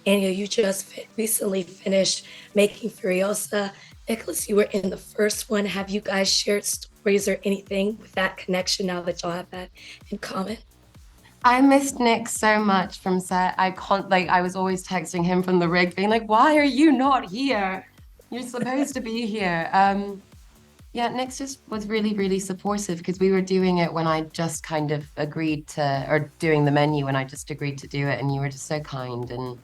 Anya, you just recently finished making Furiosa. Nicholas, you were in the first one. Have you guys shared stories or anything with that connection now that y'all have that in common? I missed Nick so much from set. I was always texting him from the rig, being like, "Why are you not here? You're supposed to be here." Yeah, Nick just was really, really supportive because we were doing it when I just kind of agreed to, or doing the menu when I just agreed to do it, and you were just so kind and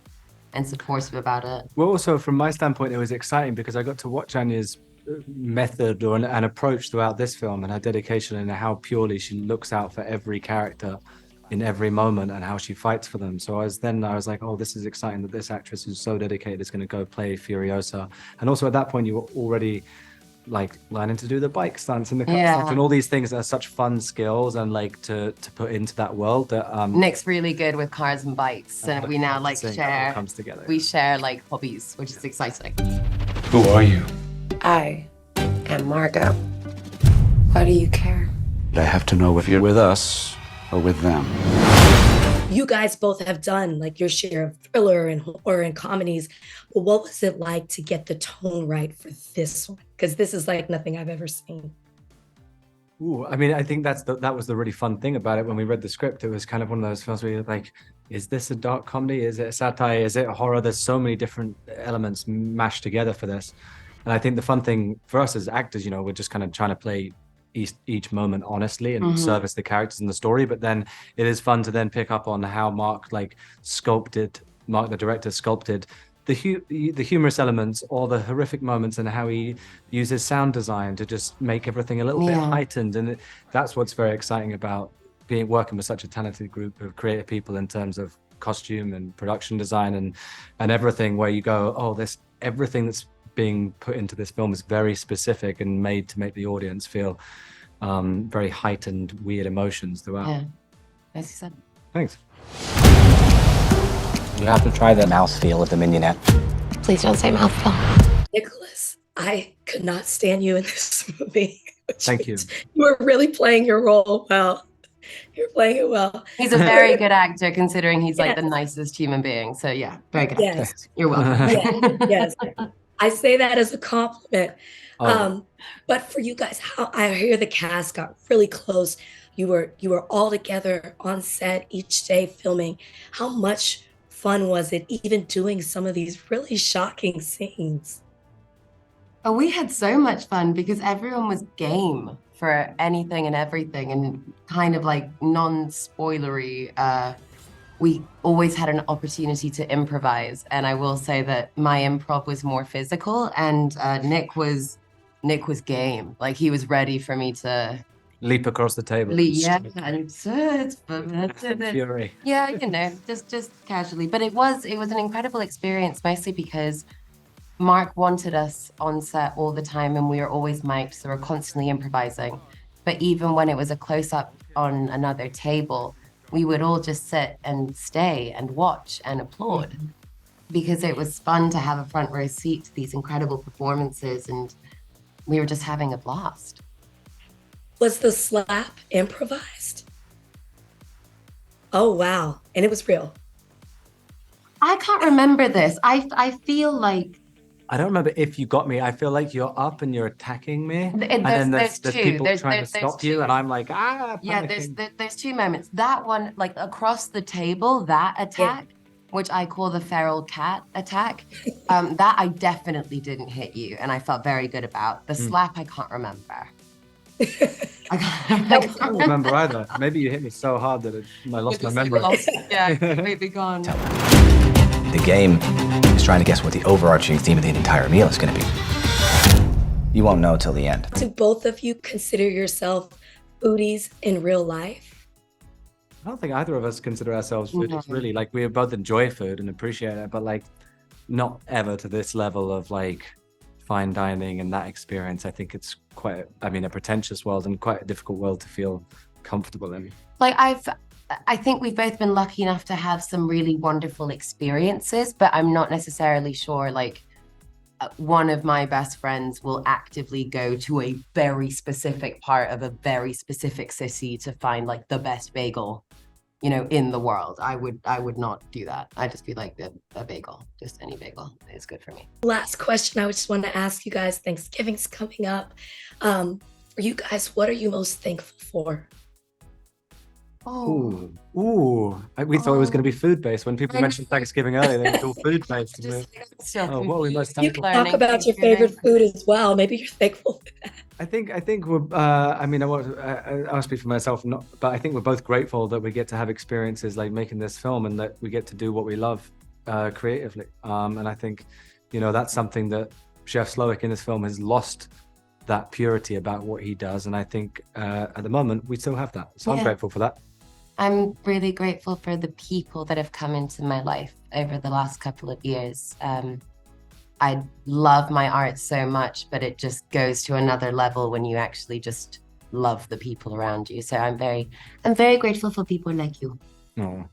supportive about it. Well, also from my standpoint, it was exciting because I got to watch Anya's method or an approach throughout this film and her dedication and how purely she looks out for every character in every moment and how she fights for them. So I was like, oh, this is exciting that this actress who's so dedicated is going to go play Furiosa. And also at that point, you were already like learning to do the bike stunts and the cut stunts and all these things that are such fun skills and like to put into that world that Nick's really good with cars and bikes, and we now like share comes together. We share like hobbies, which is exciting. Who are you? I am Margot. Why do you care? I have to know if you're with us or with them. You guys both have done like your share of thriller and horror and comedies, but what was it like to get the tone right for this one? Because this is like nothing I've ever seen. Ooh, I mean, I think that was the really fun thing about it. When we read the script, it was kind of one of those films where you're like, is this a dark comedy? Is it a satire? Is it a horror? There's so many different elements mashed together for this. And I think the fun thing for us as actors, we're just kind of trying to play each moment honestly and service the characters and the story. But then it is fun to then pick up on how Mark the director sculpted the humorous elements or the horrific moments and how he uses sound design to just make everything a little bit heightened. And that's what's very exciting about working with such a talented group of creative people in terms of costume and production design and everything, where you go, oh, everything that's being put into this film is very specific and made to make the audience feel very heightened, weird emotions throughout. Yeah, as you said. Thanks. You have to try the mouthfeel of the mignonette. Please don't say mouthful. Nicholas, I could not stand you in this movie. Thank you. You were really playing your role well. You're playing it well. He's a very good actor considering he's like the nicest human being. So yeah, very good actor. You're welcome. Yes. I say that as a compliment. But for you guys, how I hear the cast got really close. You were all together on set each day filming. How much fun was it even doing some of these really shocking scenes? Oh, we had so much fun because everyone was game for anything and everything and kind of like non-spoilery. We always had an opportunity to improvise, and I will say that my improv was more physical, and Nick was game. Like he was ready for me to leap across the table. Fury. Yeah, just casually. But it was an incredible experience, mostly because Mark wanted us on set all the time, and we were always mic'd, so we're constantly improvising. But even when it was a close-up on another table, we would all just sit and stay and watch and applaud because it was fun to have a front row seat to these incredible performances, and we were just having a blast. Was the slap improvised? Oh, wow. And it was real. I can't remember this. I feel like... I don't remember if you got me. I feel like you're up and you're attacking me. And then there's people trying to stop you, and I'm like, Yeah, there's two moments. That one, like across the table, that attack, which I call the feral cat attack, that I definitely didn't hit you, and I felt very good about. The slap, I can't remember. I can't remember either. Maybe you hit me so hard that I lost my memory. Yeah, completely gone. The game is trying to guess what the overarching theme of the entire meal is going to be. You won't know till the end. Do both of you consider yourself foodies in real life? I don't think either of us consider ourselves foodies, really. Like, we both enjoy food and appreciate it, but like not ever to this level of like fine dining and that experience. I think it's quite, a pretentious world and quite a difficult world to feel comfortable in. Like I think we've both been lucky enough to have some really wonderful experiences, but I'm not necessarily sure, like, one of my best friends will actively go to a very specific part of a very specific city to find, like, the best bagel, you know, in the world. I would not do that. I'd just be like a bagel, just any bagel is good for me. Last question I just want to ask you guys, Thanksgiving's coming up. For you guys, what are you most thankful for? Oh, We thought it was going to be food-based. When people mentioned Thanksgiving earlier, they were all food-based. still Oh, what are we most You thankful can for? talk about your favorite food as well. Maybe you're thankful for that. I think we're. I'll speak for myself, but I think we're both grateful that we get to have experiences like making this film, and that we get to do what we love creatively. And I think, you know, that's something that Chef Slowik in this film has lost, that purity about what he does. And I think at the moment we still have that. So I'm grateful for that. I'm really grateful for the people that have come into my life over the last couple of years. I love my art so much, but it just goes to another level when you actually just love the people around you. So I'm very grateful for people like you. Oh.